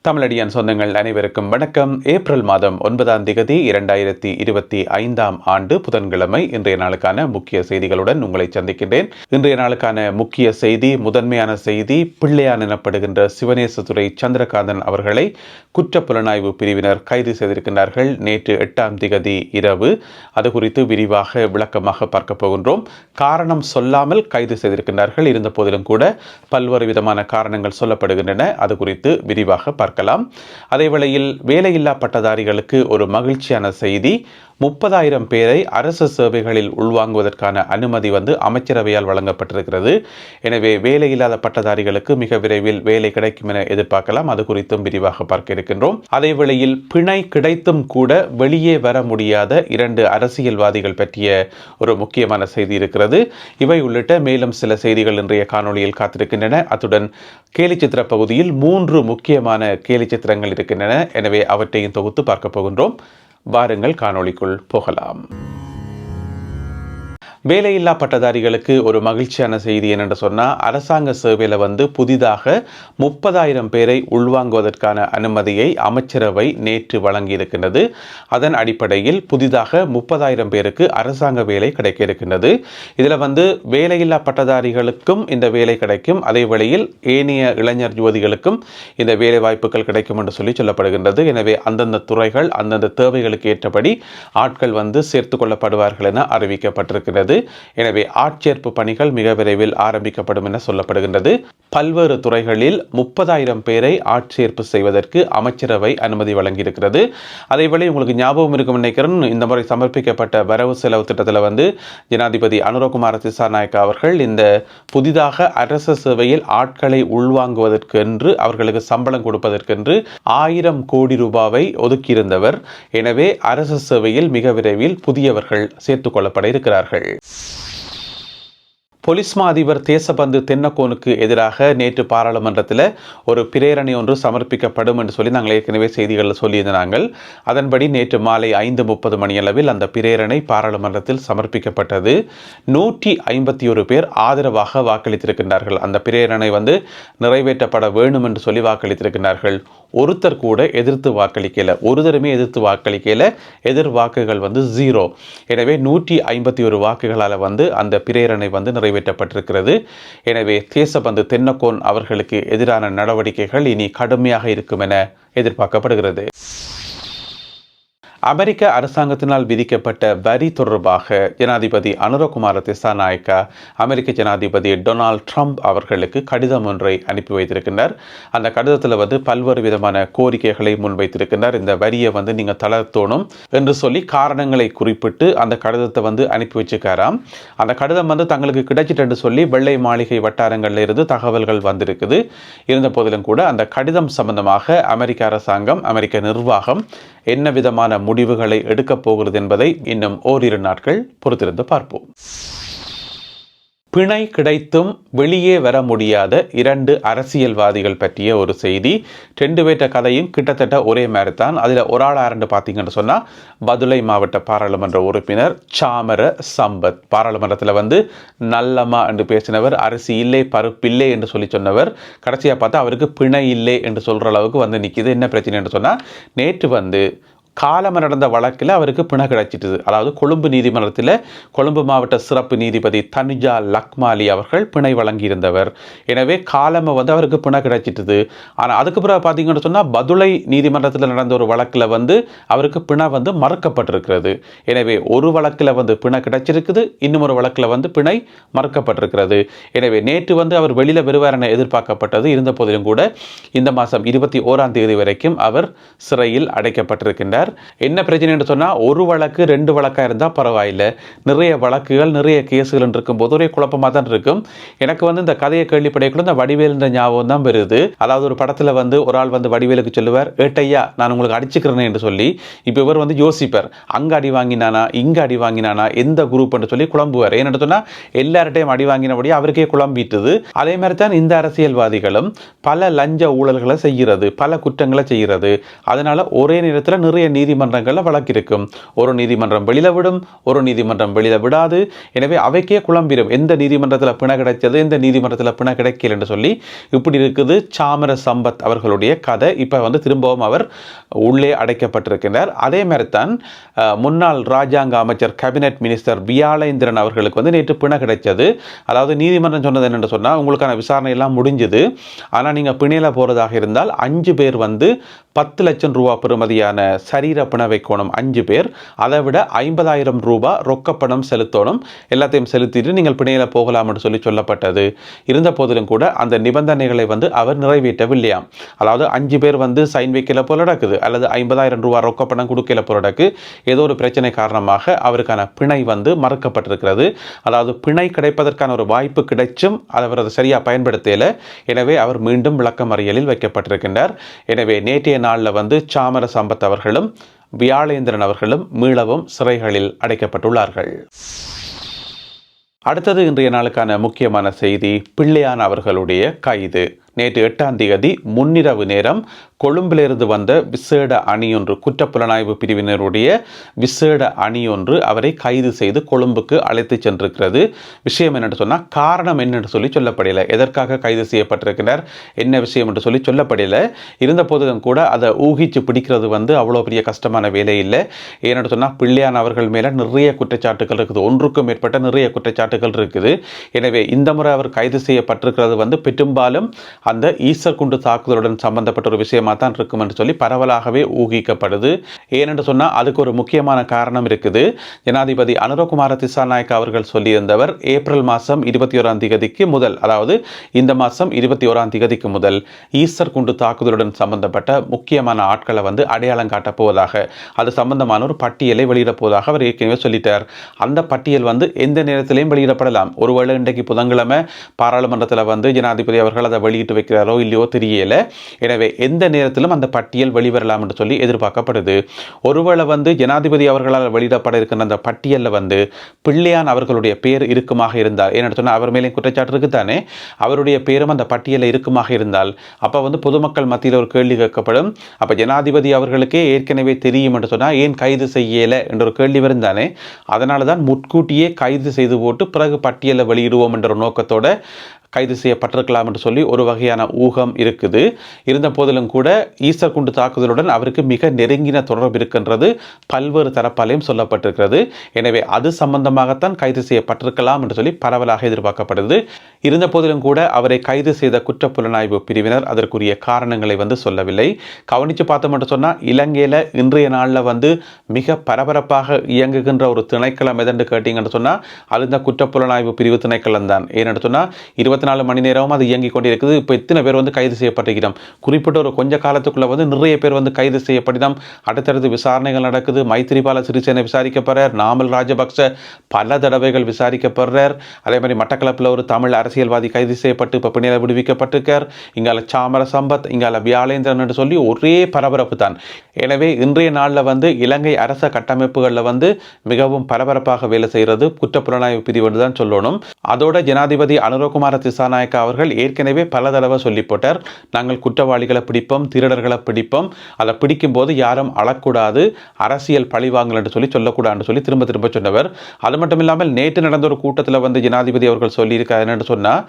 தமிழடியான் சொந்தங்கள் அனைவருக்கும் வணக்கம். ஏப்ரல் மாதம் 9ஆம் தேதி 2025ஆம் ஆண்டு புதன்கிழமை இன்றைய நாளுக்கான முக்கிய செய்திகளுடன் உங்களை சந்திக்கின்றேன். இன்றைய நாளுக்கான முக்கிய செய்தி, முதன்மையான செய்தி, பிள்ளையான் எனப்படுகின்ற சிவனேசதுரை சந்திரகாந்தன் அவர்களை குற்றப்புலனாய்வு பிரிவினர் கைது செய்திருக்கின்றார்கள். நேற்று 8ஆம் தேதி இரவு. அது குறித்து விரிவாக விளக்கமாக பார்க்க போகின்றோம். காரணம் சொல்லாமல் கைது செய்திருக்கின்றார்கள். இருந்த போதிலும் கூட பல்வேறு விதமான காரணங்கள் சொல்லப்படுகின்றன. அது குறித்து விரிவாக பார்க்கலாம். அதே வேளையில் வேலையில்லா பட்டதாரிகளுக்கு ஒரு மகிழ்ச்சியான செய்தி. 30,000 பேரை அரசு சேவைகளில் உள்வாங்குவதற்கான அனுமதி அமைச்சரவையால் வழங்கப்பட்டிருக்கிறது. எனவே வேலையில்லாத பட்டதாரிகளுக்கு மிக விரைவில் வேலை கிடைக்கும் என எதிர்பார்க்கலாம். அது குறித்தும் விரிவாக பார்க்க இருக்கின்றோம். அதே வேளையில் பிணை கிடைத்தும் கூட வெளியே வர முடியாத 2 அரசியல்வாதிகள் பற்றிய ஒரு முக்கியமான செய்தி இருக்கிறது. இவை உள்ளிட்ட மேலும் சில செய்திகள் இன்றைய காணொளியில் காத்திருக்கின்றன. அத்துடன் கேலிச்சித்திர பகுதியில் 3 முக்கியமான கேலிச்சித்திரங்கள் இருக்கின்றன. எனவே அவற்றையும் தொகுத்து பார்க்க போகின்றோம். வாருங்கள் காணொளிக்குள் போகலாம். வேலையில்லா பட்டதாரிகளுக்கு ஒரு மகிழ்ச்சியான செய்தி என்னென்று சொன்னால், அரசாங்க சேவையில் புதிதாக 30,000 பேரை உள்வாங்குவதற்கான அனுமதியை அமைச்சரவை நேற்று வழங்கியிருக்கின்றது. அதன் அடிப்படையில் புதிதாக 30,000 பேருக்கு அரசாங்க வேலை கிடைக்க இருக்கின்றது. இதில் வேலையில்லா பட்டதாரிகளுக்கும் இந்த வேலை கிடைக்கும். அதே வேளையில் ஏனைய இளைஞர் யுவதிகளுக்கும் இந்த வேலை வாய்ப்புகள் கிடைக்கும் என்று சொல்லப்படுகின்றது. எனவே அந்தந்த துறைகள் அந்தந்த தேவைகளுக்கு ஏற்றபடி ஆட்கள் சேர்த்து கொள்ளப்படுவார்கள் என அறிவிக்கப்பட்டிருக்கிறது. எனவே ஆட்சேர்ப்பு பணிகள் மிக விரைவில் ஆரம்பிக்கப்படும் என சொல்லப்படுகின்றது. பல்வேறு துறைகளில் 30,000 பேரை ஆட்சேர்ப்பு செய்வதற்கு அமைச்சரவை அனுமதி வழங்கியிருக்கிறது. அதேவேளை உங்களுக்கு ஞாபகம் இருக்கும் நினைக்கிறேன், இந்த முறை சமர்ப்பிக்கப்பட்ட வரவு செலவு திட்டத்தில் ஜனாதிபதி அனுரகுமார திசாநாயக்க அவர்கள் இந்த புதிதாக அரசு சேவையில் ஆட்களை உள்வாங்குவதற்கு என்று அவர்களுக்கு சம்பளம் கொடுப்பதற்கென்று 1,000 கோடி ரூபாவை ஒதுக்கியிருந்தவர். எனவே அரசு சேவையில் மிக விரைவில் புதியவர்கள் சேர்த்துக் கொள்ளப்பட இருக்கிறார்கள். பொலிஸ் மா அதிபர் தேசபந்து தென்னக்கோனுக்கு எதிராக நேற்று பாராளுமன்றத்தில் ஒரு பிரேரணை ஒன்று சமர்ப்பிக்கப்படும் என்று சொல்லி நாங்கள் ஏற்கனவே செய்திகளில் சொல்லியிருந்தாங்கள். அதன்படி நேற்று மாலை 5:30 மணியளவில் அந்த பிரேரணை பாராளுமன்றத்தில் சமர்ப்பிக்கப்பட்டது. 151 பேர் ஆதரவாக வாக்களித்திருக்கின்றார்கள். அந்த பிரேரணை நிறைவேற்றப்பட வேண்டும் என்று சொல்லி வாக்களித்திருக்கின்றார்கள். ஒருத்தர் கூட எதிர்த்து வாக்களிக்கல. ஒருத்தருமே எதிர்த்து வாக்களிக்கல. எதிர் வாக்குகள் 0. எனவே 151 வாக்குகளால் அந்த பிரேரணை நிறைவேற்றப்பட்டிருக்கிறது. எனவே தேசபந்து தென்னக்கோன் அவர்களுக்கு எதிரான நடவடிக்கைகள் இனி கடுமையாக இருக்கும் என எதிர்பார்க்கப்படுகிறது. அமெரிக்க அரசாங்கத்தினால் விதிக்கப்பட்ட வரி தொடர்பாக ஜனாதிபதி அனுரகுமார திசாநாயக்க அமெரிக்க ஜனாதிபதி டொனால்ட் ட்ரம்ப் அவர்களுக்கு கடிதம் ஒன்றை அனுப்பி வைத்திருக்கின்றார். அந்த கடிதத்தில் பல்வேறு விதமான கோரிக்கைகளை முன்வைத்திருக்கின்றார். இந்த வரியை நீங்கள் தளர்த்தணும் என்று சொல்லி காரணங்களை குறிப்பிட்டு அந்த கடிதத்தை அனுப்பி வச்சுக்காராம். அந்த கடிதம் தங்களுக்கு கிடைச்சிட்டு சொல்லி வெள்ளை மாளிகை வட்டாரங்களில் இருந்து தகவல்கள் வந்திருக்குது. இருந்த போதிலும் கூட அந்த கடிதம் சம்பந்தமாக அமெரிக்க அரசாங்கம், அமெரிக்க நிர்வாகம் என்ன விதமான முடிவுகளை எடுக்கப் போகிறது என்பதை இன்னும் ஓரிரு நாட்கள் பொறுத்திருந்து பார்ப்போம். பிணை கிடைத்தும் வெளியே வர முடியாத 2 அரசியல்வாதிகள் பற்றிய ஒரு செய்தி. 2 பேர்ட்ட கதையும் கிட்டத்தட்ட ஒரே மாதிரி தான். அதில் ஒரு ஆள் யாருன்னு பார்த்தீங்கன்னு சொன்னால், பதுளை மாவட்ட பாராளுமன்ற உறுப்பினர் சாமர சம்பத். பாராளுமன்றத்தில் நல்லம்மா என்று பேசினவர், அரிசி இல்லை பருப்பில்லை என்று சொல்லி சொன்னவர், கடைசியாக பார்த்தா அவருக்கு பிணை இல்லை என்று சொல்கிற அளவுக்கு நிற்கிது. என்ன பிரச்சனை என்று சொன்னால், நேற்று காலமாக நடந்த வழக்கில் அவருக்கு பிணை கிடைச்சிட்டுது. அதாவது கொழும்பு நீதிமன்றத்தில் கொழும்பு மாவட்ட சிறப்பு நீதிபதி தனுஜா லக்மாலி அவர்கள் பிணை வழங்கியிருந்தவர். எனவே காலமாக அவருக்கு பிணை கிடைச்சிட்டுது. ஆனால் அதுக்கு பிறகு பார்த்தீங்கன்னு சொன்னால், பதுளை நீதிமன்றத்தில் நடந்த ஒரு வழக்கில் அவருக்கு பிணை மறுக்கப்பட்டிருக்கிறது. எனவே ஒரு வழக்கில் பிணை கிடைச்சிருக்குது, இன்னும் ஒரு வழக்கில் பிணை மறுக்கப்பட்டிருக்கிறது. எனவே நேற்று அவர் வெளியில் வருவார் என எதிர்பார்க்கப்பட்டது. இருந்த போதிலும் கூட இந்த மாதம் 21ஆம் தேதி வரைக்கும் அவர் சிறையில் அடைக்கப்பட்டிருக்கின்றார். என்ன பிரச்சனை என்று சொன்னால், ஒரு வழக்கு 2 வழக்காக இருந்தால் பரவாயில்லை. நிறைய வழக்குகள் நிறைய கேஸுகள் இருக்கும்போது ஒரே குழப்பமாக தான் இருக்கும். எனக்கு இந்த கதையை கேள்விப்படைக்குள்ள இந்த வடிவேல் என்ற ஞாபகம் தான் வருது. அதாவது ஒரு படத்தில் ஒரு ஆள் வடிவேலுக்கு சொல்லுவார், ஏட்டையா நான் உங்களுக்கு அடிச்சுக்கிறேன் என்று சொல்லி. இப்போ இவர் யோசிப்பார், அங்கே அடி வாங்கினானா இங்கே அடி வாங்கினானா எந்த குரூப் என்று சொல்லி குழம்புவார். ஏன்னு சொன்னால் எல்லார்ட்டையும் அடி வாங்கினபடியே அவருக்கே குழம்பிட்டுது. அதே மாதிரி தான் இந்த அரசியல்வாதிகளும் பல லஞ்ச ஊழல்களை செய்கிறது, பல குற்றங்களை செய்கிறது. அதனால ஒரே நேரத்தில் நிறைய நீதிமன்றங்களில் வழக்கு இருக்கும். ஒரு நீதிமன்றம் வெளியில விடும், ஒரு நீதிமன்றம் வெளியில விடாது. எனவே அவைக்கே குழம்பிடும், எந்த நீதிமன்றத்தில் பிணை கிடைச்சது, எந்த நீதிமன்றத்தில் பிணை கிடைக்கல என்று சொல்லி. இப்படி இருக்குது சாமர சம்பத் அவர்களுடைய கதை. இப்போ திரும்பவும் அவர் உள்ளே அடைக்கப்பட்டிருக்கிறார். அதே மாதிரி தான் முன்னாள் ராஜாங்க அமைச்சர் கேபினட் மினிஸ்டர் வியாழேந்திரன் அவர்களுக்கு நேற்று பிணை கிடைச்சது. அதாவது நீதிமன்றம் சொன்னது என்னென்னு சொன்னால், உங்களுக்கான விசாரணை எல்லாம் முடிஞ்சுது, ஆனால் நீங்கள் பிணையில் போகிறதாக இருந்தால் 5 பேர் 10 லட்சம் ரூபா பெறுமதியான சரீர பிணை வைக்கணும். 5 பேர், அதை விட 50,000 ரூபாய் ரொக்கப்பணம் செலுத்தணும். எல்லாத்தையும் செலுத்திட்டு நீங்கள் பிணையில் போகலாம் என்று சொல்லப்பட்டது. இருந்த போதிலும் கூட அந்த நிபந்தனைகளை அவர் நிறைவேற்றவில்லையாம். அதாவது 5 பேர் சைன் வைக்கல போல நடக்குது, அல்லது 50,000 ரூபாய் ரொக்கப்பணம் கொடுக்கல போல நடக்கு. ஏதோ ஒரு பிரச்சனை காரணமாக அவருக்கான பிணை மறுக்கப்பட்டிருக்கிறது. அதாவது பிணை கிடைப்பதற்கான ஒரு வாய்ப்பு கிடைச்சும் அவர் அதை சரியாக பயன்படுத்தல. எனவே அவர் மீண்டும் விளக்கமறியலில் வைக்கப்பட்டிருக்கின்றார். எனவே நேற்றைய நாளில் சாமர சம்பத் அவர்களும் வியாழேந்திரன் அவர்களும் மீளவும் சிறைகளில் அடைக்கப்பட்டுள்ளார்கள். அடுத்தது இன்றைய நாளுக்கான முக்கியமான செய்தி, பிள்ளையான் அவர்களுடைய கைது. நேற்று 8ஆம் தேதி முன்னிரவு நேரம் கொழும்பிலிருந்து வந்த விசேட அணியொன்று, குற்றப்புலனாய்வு பிரிவினருடைய விசேட அணியொன்று அவரை கைது செய்து கொழும்புக்கு அழைத்து சென்றிருக்கிறது. விஷயம் என்னென்று சொன்னால், காரணம் என்னென்று சொல்லப்படலை. எதற்காக கைது செய்யப்பட்டிருக்கிறார், என்ன விஷயம் என்று சொல்லப்படலை. இருந்த போதிலும் கூட அதை ஊகிச்சு பிடிக்கிறது அவ்வளோ பெரிய கஷ்டமான வேலை இல்லை. ஏன்னு சொன்னால், பிள்ளையான் அவர்கள் மேலே நிறைய குற்றச்சாட்டுகள் இருக்குது, ஒன்றுக்கும் மேற்பட்ட நிறைய குற்றச்சாட்டுகள் இருக்குது. எனவே இந்த முறை அவர் கைது செய்யப்பட்டிருக்கிறது பெரும்பாலும் அந்த ஈஸ்டர் குண்டு தாக்குதலுடன் சம்பந்தப்பட்ட ஒரு விஷயமா தான் இருக்கும் என்று சொல்லி பரவலாகவே ஊகிக்கப்படுது. ஏனென்று சொன்னால் அதுக்கு ஒரு முக்கியமான காரணம் இருக்குது. ஜனாதிபதி அனுரகுமார திசாநாயக்க அவர்கள் சொல்லியிருந்தவர், ஏப்ரல் மாதம் 21ஆம் தேதிக்கு முதல், அதாவது இந்த மாதம் 21ஆம் தேதிக்கு முதல் ஈஸ்டர் குண்டு தாக்குதலுடன் சம்பந்தப்பட்ட முக்கியமான ஆட்களை அடையாளம் காட்டப் போவதாக, அது சம்பந்தமான ஒரு பட்டியலை வெளியிடப் போவதாக அவர் ஏற்கனவே சொல்லிட்டார். அந்த பட்டியல் எந்த நேரத்திலையும் வெளியிடப்படலாம். ஒருவேளை இன்றைக்கு புதன்கிழமை பாராளுமன்றத்தில் ஜனாதிபதி அவர்கள் அதை வெளியிட்டு வைக்கிறாரோ இல்லையோ தெரியல. எனவே எந்த நேரத்திலும் அந்த பட்டியல் வெளிவரலாம் என்று சொல்லி எதிர்பார்க்கப்படுது. ஒருவேளை ஜனாதிபதி அவர்களால் வெளியிடப்பட இருக்கிற அந்த பட்டியலில் பிள்ளையான் அவர்களுடைய பேர் இருக்குமாக இருந்தால், ஏன்னு சொன்னால் அவர் மேலே குற்றச்சாட்டு இருக்குதானே, அவருடைய பேரும் அந்த பட்டியலில் இருக்குமாக இருந்தால் அப்போ பொதுமக்கள் மத்தியில் ஒரு கேள்வி கேட்கப்படும். அப்போ ஜனாதிபதி அவர்களுக்கே ஏற்கனவே தெரியும் என்று சொன்னால் ஏன் கைது செய்யலை என்ற ஒரு கேள்வி வரும் தானே. அதனால தான் முன்கூட்டியே கைது செய்து போட்டு பிறகு பட்டியலை வெளியிடுவோம் என்ற ஒரு நோக்கத்தோட கைது செய்யப்பட்டிருக்கலாம் என்று சொல்லி ஒரு வகையான ஊகம் இருக்குது. இருந்த போதிலும் கூட ஈஸ்டர் குண்டு தாக்குதலுடன் அவருக்கு மிக நெருங்கின தொடர்பு இருக்கின்றது பல்வேறு தரப்பாலையும் சொல்லப்பட்டிருக்கிறது. எனவே அது சம்பந்தமாகத்தான் கைது செய்யப்பட்டிருக்கலாம் என்று சொல்லி பரவலாக எதிர்பார்க்கப்படுது. இருந்த போதிலும் கூட அவரை கைது செய்த குற்றப்புலனாய்வு பிரிவினர் அதற்குரிய காரணங்களை சொல்லவில்லை. கவனித்து பார்த்தோம் என்று சொன்னால், இலங்கையில் இன்றைய நாளில் மிக பரபரப்பாக இயங்குகின்ற ஒரு திணைக்களம் எதென்று கேட்டீங்கன்னு சொன்னால், அது இந்த குற்றப்புலனாய்வு பிரிவு திணைக்களம் தான். ஏன்னு சொன்னால் 24 மணி நேரமும் அது இயங்கிக் கொண்டிருக்குது. இப்போ எத்தனை பேர் கைது செய்யப்பட்டிருக்கிறோம், குறிப்பிட்ட ஒரு கொஞ்ச காலத்துக்குள்ள நிறைய பேர் கைது செய்யப்பட்டிதான். அடுத்தடுத்து விசாரணைகள் நடக்குது. மைத்திரிபால சிறிசேன விசாரிக்கப்படுறார், நாமல் ராஜபக்ச பல தடவைகள் விசாரிக்கப்படுறார். அதே மாதிரி மட்டக்களப்பில் ஒரு தமிழ் அரசியல்வாதி கைது செய்யப்பட்டு இப்போ பிணையில் விடுவிக்கப்பட்டிருக்கார். இங்கால சாமர சம்பத், இங்கால வியாழேந்திரன் என்று சொல்லி ஒரே பரபரப்பு தான். எனவே இன்றைய நாளில் இலங்கை அரச கட்டமைப்புகளில் மிகவும் பரபரப்பாக வேலை செய்கிறது குற்றப்புலனாய்வு பிரிவு என்று தான் சொல்லணும். அதோட ஜனாதிபதி அனுரகுமார திசாநாயக்க அவர்கள் ஏற்கனவே பல தடவை சொல்லி போட்டார், நாங்கள் குற்றவாளிகளை பிடிப்போம், திருடர்களை பிடிப்போம், அதை பிடிக்கும் போது யாரும் அழக்கூடாது, அரசியல் பழிவாங்கல் என்று சொல்லக்கூடாது சொல்லி திரும்ப திரும்ப சொன்னவர். அது மட்டும் இல்லாமல் நேற்று நடந்த ஒரு கூட்டத்தில் ஜனாதிபதி அவர்கள் சொல்லியிருக்கார் என்னென்னு சொன்னால்,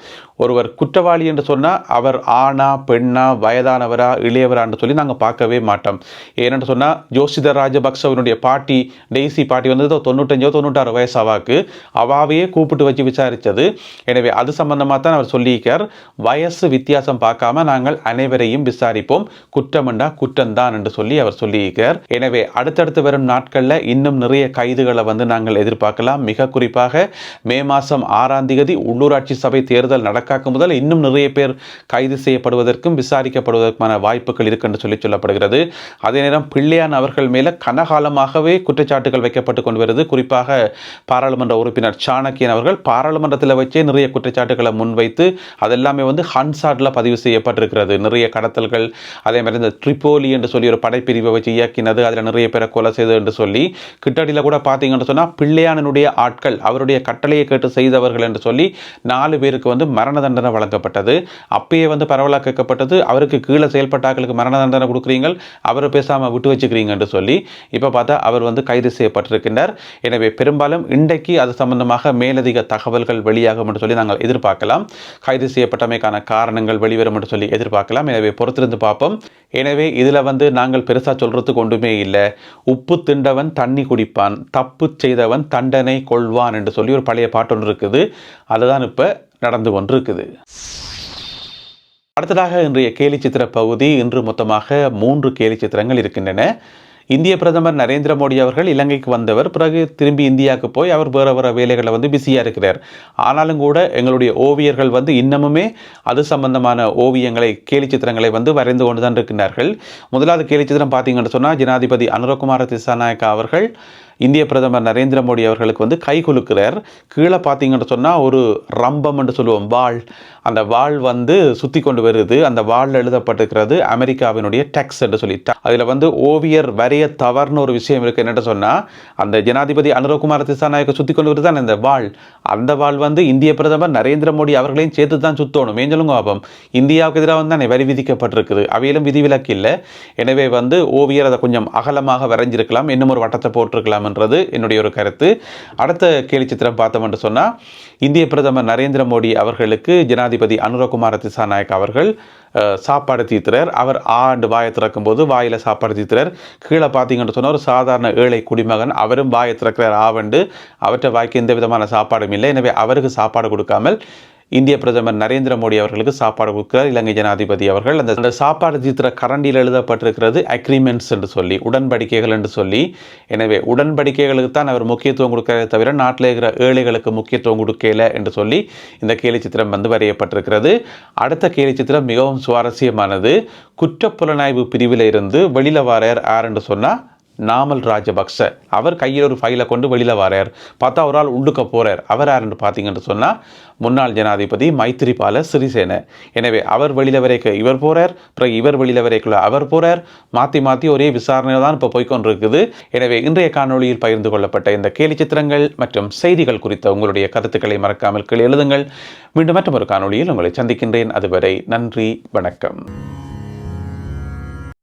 ஒருவர் குற்றவாளி என்று சொன்னால் அவர் ஆணா பெண்ணா வயதானவரா இளையவரா என்று சொல்லி நாங்கள் பார்க்கவே மாட்டோம். ஏனென்று சொன்னால் ஜோசித ராஜபக்சவனுடைய பாட்டி டெய்சி பாட்டி 95-96 வயசு அவாக்கு, அவாவையே கூப்பிட்டு வச்சு விசாரித்தது. எனவே அது சம்பந்தமாக தான் அவர் சொல்லியிருக்கார், வயசு வித்தியாசம் பார்க்காம நாங்கள் அனைவரையும் விசாரிப்போம், குற்றம்ண்டா குற்றம்தான் என்று சொல்லி அவர் சொல்லியிருக்கார். எனவே அடுத்தடுத்து வரும் நாட்களில் இன்னும் நிறைய கைதுகளை நாங்கள் எதிர்பார்க்கலாம். மிக குறிப்பாக மே மாதம் 6ஆம் தேதி உள்ளூராட்சி சபை தேர்தல் நடக்காக்கும் முதல் இன்னும் நிறைய பேர் கைது செய்யப்படுவதற்கும் விசாரிக்கப்படுவதற்கான வாய்ப்புகள் இருக்கு என்று சொல்லப்படுகிறது. அதே நேரம் பிள்ளையான் அவர்கள் மேல கனகாலமாகவே குற்றச்சாட்டுகள் வைக்கப்பட்டு கொண்டு வருது. குறிப்பாக பாராளுமன்ற உறுப்பினர் சாணக்கியன் அவர்கள் பாராளுமன்றத்தில் வச்சே நிறைய குற்றச்சாட்டுகளை முன்வைத்து வைத்து அதெல்லாமே வந்து ஹன்சாட்ல பதிவு செய்யப்பட்டிருக்கிறது. நிறைய கடத்தல்கள், அதே மாதிரி இந்த ட்ரிபோலி என்று சொல்லி ஒரு படைப்பிரிவை வச்சு இயக்கினது, அதில் நிறைய பேரை கொலை செய்தது என்று சொல்லி கிட்டடியில் கூட பார்த்தீங்கன்னு சொன்னால் பிள்ளையானனுடைய ஆட்கள் அவருடைய கட்டளையை கேட்டு செய்தவர்கள் என்று சொல்லி 4 பேருக்கு வந்து மரண தண்டனை வழங்கப்பட்டது. அப்பயே வந்து பரவலாக கேட்கப்பட்டது, அவருக்கு கீழே செயல்பட்ட ஆட்களுக்கு மரண தண்டனை கொடுக்குறீங்க, அவரை பேசாமல் விட்டு வச்சுக்கிறீங்க என்று சொல்லி. இப்போ பார்த்தா அவர் வந்து கைது செய்யப்பட்டிருக்கின்றார். எனவே பெரும்பாலும் இன்றைக்கு அது சம்பந்தமாக மேலதிக தகவல்கள் வெளியாகும் என்று சொல்லி நாங்கள் எதிர்பார்க்கலாம். கைது செய்யப்பட்டமைக்கான காரணங்கள் வெளிவரும் என்று சொல்லி எதிர்பார்க்கலாம். எனவே பொறுத்திருந்து பார்ப்போம். எனவே இதில் வந்து நாங்கள் பெருசாக சொல்கிறதுக்கு ஒன்றுமே இல்லை. உப்பு திண்டவன் தண்ணி குடிப்பான், தப்பு செய்தவன் தண்டனை கொள்வான் என்று சொல்லி ஒரு பழைய பாட்டு ஒன்று இருக்குது. அதுதான் இப்போ நடந்து கொண்டிருக்குது. அடுத்ததாக இன்றைய கேலி சித்திர பகுதி. இன்று மொத்தமாக 3 கேலி சித்திரங்கள் இருக்கின்றன. இந்திய பிரதமர் நரேந்திர மோடி அவர்கள் இலங்கைக்கு வந்தவர், பிறகு திரும்பி இந்தியாவுக்கு போய் அவர் வேறு வேலைகளை வந்து பிஸியாக இருக்கிறார். ஆனாலும் கூட எங்களுடைய ஓவியர்கள் வந்து இன்னமுமே அது சம்பந்தமான ஓவியங்களை, கேலி சித்திரங்களை வந்து வரைந்து கொண்டு தான் இருக்கின்றார்கள். முதலாவது கேலி சித்திரம் பார்த்தீங்கன்னு சொன்னால், ஜனாதிபதி அனுரகுமார திசாநாயக்கா அவர்கள் இந்திய பிரதமர் நரேந்திர மோடி அவர்களுக்கு வந்து கை குலுக்கிறார். கீழே பார்த்தீங்கன்னு சொன்னால் ஒரு ரம்பம் என்று சொல்லுவோம், வாள். அந்த வாள் வந்து சுற்றி கொண்டு வருது. அந்த வாளில் எழுதப்பட்டிருக்கிறது அமெரிக்காவினுடைய டெக்ஸ் என்று சொல்லி. அதில் வந்து ஓவியர் வரைய தவறுன்னு ஒரு விஷயம் இருக்குது. என்னென்னு சொன்னால், அந்த ஜனாதிபதி அனுரகுமார திசாநாயக்க சுற்றி கொண்டு வருது தான் இந்த வாள். அந்த வாள் வந்து இந்திய பிரதமர் நரேந்திர மோடி அவர்களையும் சேர்த்து தான் சுற்றணும். ஏஞ்சலுங்க பாபம், இந்தியாவுக்கு எதிராக வந்து தானே வரி விதிக்கப்பட்டிருக்குது, அவையிலும் விதிவிலக்கு இல்லை. எனவே வந்து ஓவியர் அதை கொஞ்சம் அகலமாக வரைஞ்சிருக்கலாம், இன்னும் ஒரு வட்டத்தை போட்டிருக்கலாம் என்றது என்னுடைய ஒரு கருத்து. அடுத்த கேலி சித்திரம் பார்த்தோம் என்று சொன்னால், இந்திய பிரதமர் நரேந்திர மோடி அவர்களுக்கு ஜனாதிபதி அனுரகுமார திசாநாயக் அவர்கள் சாப்பாடு தீத்துறார். அவர் ஆண்டு வாயை திறக்கும் போது வாயில் சாப்பாடு தீத்துறார். கீழே பார்த்தீங்கன்னு சொன்னால் ஒரு சாதாரண ஏழை குடிமகன், அவரும் வாயை திறக்கிறார் ஆவண்டு. அவற்றை வாய்க்கு எந்த விதமான சாப்பாடும் இல்லை. எனவே அவருக்கு சாப்பாடு கொடுக்காமல் இந்திய பிரதமர் நரேந்திர மோடி அவர்களுக்கு சாப்பாடு கொடுக்கிறார் இலங்கை ஜனாதிபதி அவர்கள். அந்த சாப்பாடு தீத்திர கரண்டியில் எழுதப்பட்டிருக்கிறது அக்ரிமெண்ட்ஸ் என்று சொல்லி, உடன்படிக்கைகள் என்று சொல்லி. எனவே உடன்படிக்கைகளுக்கு தான் அவர் முக்கியத்துவம் கொடுக்கிறதை தவிர நாட்டில் இருக்கிற ஏழைகளுக்கு முக்கியத்துவம் கொடுக்கல என்று சொல்லி இந்த கேலி சித்திரம் வந்து வரையப்பட்டிருக்கிறது. அடுத்த கேலி சித்திரம் மிகவும் சுவாரஸ்யமானது. குற்றப்புலனாய்வு பிரிவில் இருந்து வெளியில் வாரார் யார் என்று சொன்னால் நாமல் ராஜபக்ச. அவர் கையில் ஒரு ஃபைலை கொண்டு வெளியில் வரார். பார்த்தா ஒரு ஆள் உள்ளுக்க போகிறார். அவர் யாருன்னு பார்த்தீங்கன்னு சொன்னால் முன்னாள் ஜனாதிபதி மைத்திரிபால சிறிசேன. எனவே அவர் வெளியில் வரைக்க இவர் போகிறார், பிறகு இவர் வெளியில் வரைக்குள்ள அவர் போகிறார். மாற்றி மாற்றி ஒரே விசாரணையில் தான் இப்போ போய்கொண்டிருக்குது. எனவே இன்றைய காணொளியில் பகிர்ந்து கொள்ளப்பட்ட இந்த கேலி சித்திரங்கள் மற்றும் செய்திகள் குறித்த உங்களுடைய கருத்துக்களை மறக்காமல் கீழே எழுதுங்கள். மீண்டும் மற்றொரு காணொளியில் உங்களை சந்திக்கின்றேன். அதுவரை நன்றி, வணக்கம்.